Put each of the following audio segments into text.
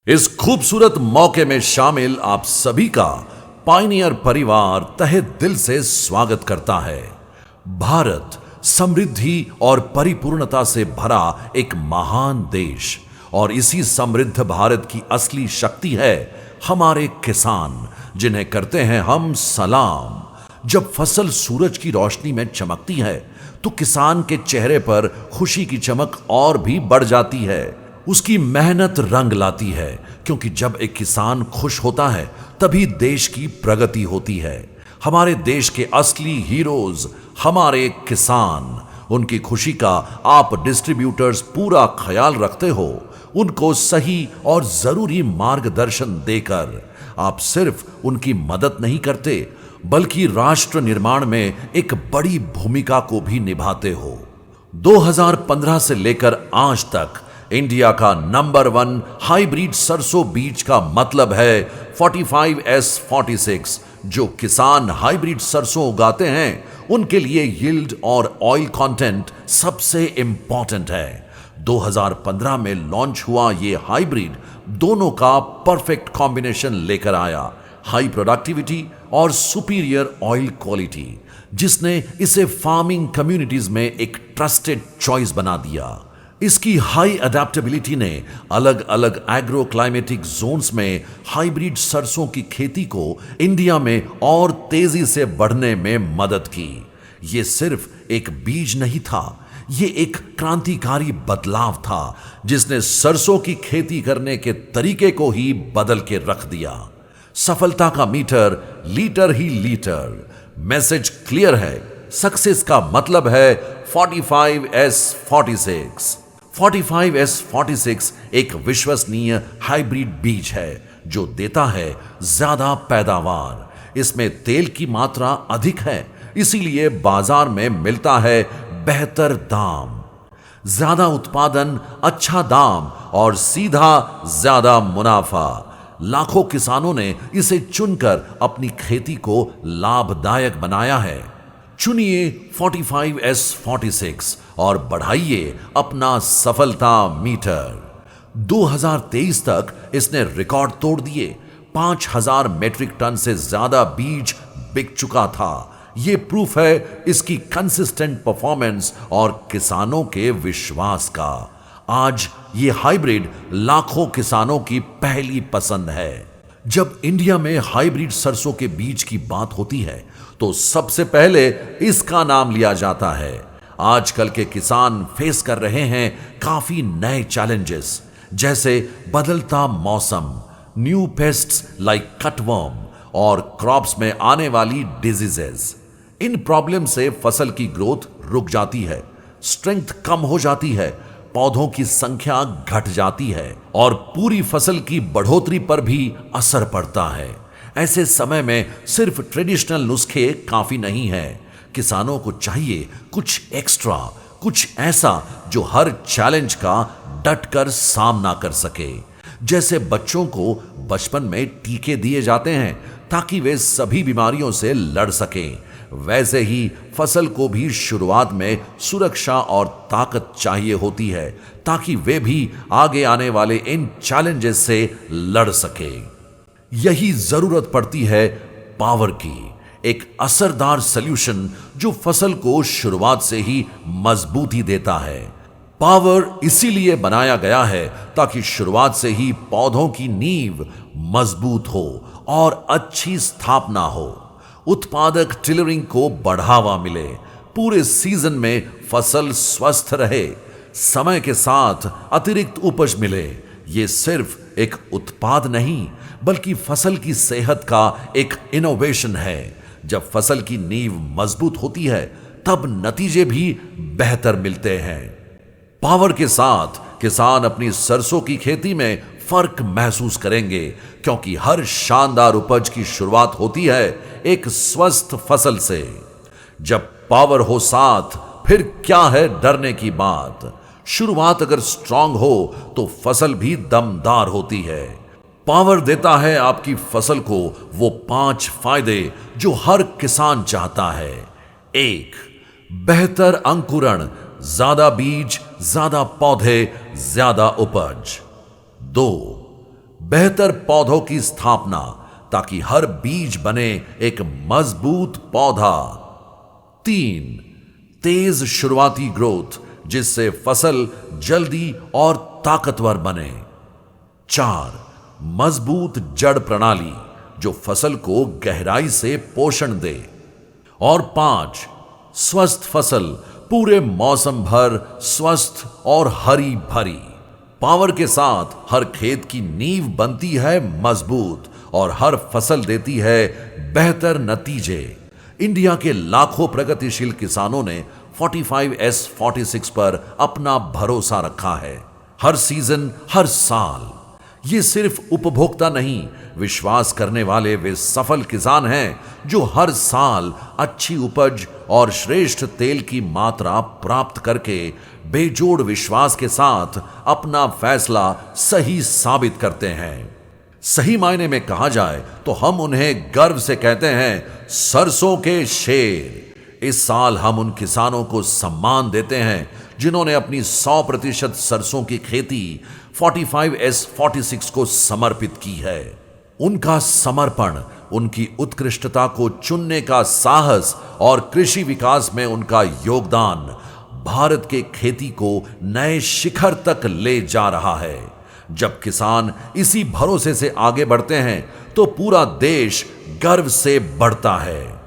इस खूबसूरत मौके में शामिल आप सभी का पायनियर परिवार तहे दिल से स्वागत करता है। भारत समृद्धि और परिपूर्णता से भरा एक महान देश और इसी समृद्ध भारत की असली शक्ति है हमारे किसान, जिन्हें करते हैं हम सलाम। जब फसल सूरज की रोशनी में चमकती है तो किसान के चेहरे पर खुशी की चमक और भी बढ़ जाती है। उसकी मेहनत रंग लाती है, क्योंकि जब एक किसान खुश होता है तभी देश की प्रगति होती है। हमारे देश के असली हीरोज हमारे किसान। उनकी खुशी का आप डिस्ट्रीब्यूटर्स पूरा ख्याल रखते हो। उनको सही और जरूरी मार्गदर्शन देकर आप सिर्फ उनकी मदद नहीं करते, बल्कि राष्ट्र निर्माण में एक बड़ी भूमिका को भी निभाते हो। 2015 से लेकर आज तक इंडिया का नंबर 1 हाइब्रिड सरसों बीज का मतलब है 45S46। जो किसान हाइब्रिड सरसों उगाते हैं उनके लिए यील्ड और ऑयल कंटेंट सबसे इंपॉर्टेंट है। 2015 में लॉन्च हुआ ये हाइब्रिड दोनों का परफेक्ट कॉम्बिनेशन लेकर आया, हाई प्रोडक्टिविटी और सुपीरियर ऑयल क्वालिटी, जिसने इसे फार्मिंग कम्युनिटीज में एक ट्रस्टेड चॉइस बना दिया। इसकी हाई अडेप्टेबिलिटी ने अलग अलग एग्रो क्लाइमेटिक जोन्स में हाइब्रिड सरसों की खेती को इंडिया में और तेजी से बढ़ने में मदद की। ये सिर्फ एक बीज नहीं था, ये एक क्रांतिकारी बदलाव था जिसने सरसों की खेती करने के तरीके को ही बदल के रख दिया। सफलता का मीटर लीटर ही लीटर। मैसेज क्लियर है, सक्सेस का मतलब है 45S46। 45S46 एक विश्वसनीय हाइब्रिड बीज है जो देता है ज्यादा पैदावार। इसमें तेल की मात्रा अधिक है, इसीलिए बाजार में मिलता है बेहतर दाम। ज्यादा उत्पादन, अच्छा दाम और सीधा ज्यादा मुनाफा। लाखों किसानों ने इसे चुनकर अपनी खेती को लाभदायक बनाया है। चुनिए 45S46 और बढ़ाइए अपना सफलता मीटर। 2023 तक इसने रिकॉर्ड तोड़ दिए। 5000 मेट्रिक टन से ज्यादा बीज बिक चुका था। यह प्रूफ है इसकी कंसिस्टेंट परफॉर्मेंस और किसानों के विश्वास का। आज ये हाइब्रिड लाखों किसानों की पहली पसंद है। जब इंडिया में हाइब्रिड सरसों के बीज की बात होती है तो सबसे पहले इसका नाम लिया जाता है। आजकल के किसान फेस कर रहे हैं काफी नए चैलेंजेस, जैसे बदलता मौसम, न्यू पेस्ट्स लाइक कटवर्म और क्रॉप्स में आने वाली डिजीजेस। इन प्रॉब्लम से फसल की ग्रोथ रुक जाती है, स्ट्रेंथ कम हो जाती है, पौधों की संख्या घट जाती है और पूरी फसल की बढ़ोतरी पर भी असर पड़ता है। ऐसे समय में सिर्फ ट्रेडिशनल नुस्खे काफी नहीं है। किसानों को चाहिए कुछ एक्स्ट्रा, कुछ ऐसा जो हर चैलेंज का डटकर सामना कर सके। जैसे बच्चों को बचपन में टीके दिए जाते हैं ताकि वे सभी बीमारियों से लड़ सकें, वैसे ही फसल को भी शुरुआत में सुरक्षा और ताकत चाहिए होती है ताकि वे भी आगे आने वाले इन चैलेंजेस से लड़ सके। यही जरूरत पड़ती है पावर की, एक असरदार सॉल्यूशन जो फसल को शुरुआत से ही मजबूती देता है। पावर इसीलिए बनाया गया है ताकि शुरुआत से ही पौधों की नींव मजबूत हो और अच्छी स्थापना हो। उत्पादक टिलरिंग को बढ़ावा मिले, पूरे सीजन में फसल स्वस्थ रहे, समय के साथ अतिरिक्त उपज मिले। ये सिर्फ एक उत्पाद नहीं बल्कि फसल की सेहत का एक इनोवेशन है। जब फसल की नींव मजबूत होती है तब नतीजे भी बेहतर मिलते हैं। पावर के साथ किसान अपनी सरसों की खेती में फर्क महसूस करेंगे, क्योंकि हर शानदार उपज की शुरुआत होती है एक स्वस्थ फसल से। जब पावर हो साथ, फिर क्या है डरने की बात। शुरुआत अगर स्ट्रांग हो तो फसल भी दमदार होती है। पावर देता है आपकी फसल को वो 5 फायदे जो हर किसान चाहता है। 1. बेहतर अंकुरण, ज्यादा बीज, ज्यादा पौधे, ज्यादा उपज। 2. बेहतर पौधों की स्थापना ताकि हर बीज बने एक मजबूत पौधा। 3. तेज शुरुआती ग्रोथ जिससे फसल जल्दी और ताकतवर बने। 4. मजबूत जड़ प्रणाली जो फसल को गहराई से पोषण दे। और 5. स्वस्थ फसल पूरे मौसम भर स्वस्थ और हरी भरी। पावर के साथ हर खेत की नींव बनती है मजबूत और हर फसल देती है बेहतर नतीजे। इंडिया के लाखों प्रगतिशील किसानों ने 45S46 पर अपना भरोसा रखा है। हर सीजन, हर साल। ये सिर्फ उपभोक्ता नहीं, विश्वास करने वाले वे सफल किसान हैं जो हर साल अच्छी उपज और श्रेष्ठ तेल की मात्रा प्राप्त करके बेजोड़ विश्वास के साथ अपना फैसला सही साबित करते हैं। सही मायने में कहा जाए तो हम उन्हें गर्व से कहते हैं, सरसों के शेर। इस साल हम उन किसानों को सम्मान देते हैं जिन्होंने अपनी 100% सरसों की खेती 45S46 को समर्पित की है। उनका समर्पण, उनकी उत्कृष्टता को चुनने का साहस और कृषि विकास में उनका योगदान भारत के खेती को नए शिखर तक ले जा रहा है। जब किसान इसी भरोसे से आगे बढ़ते हैं तो पूरा देश गर्व से बढ़ता है।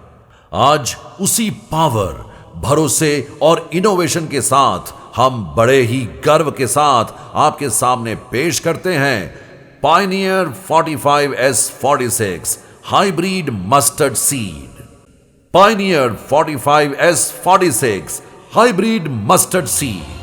आज उसी पावर, भरोसे और इनोवेशन के साथ हम बड़े ही गर्व के साथ आपके सामने पेश करते हैं Pioneer 45S46 hybrid mustard seed. Pioneer 45S46 hybrid mustard seed.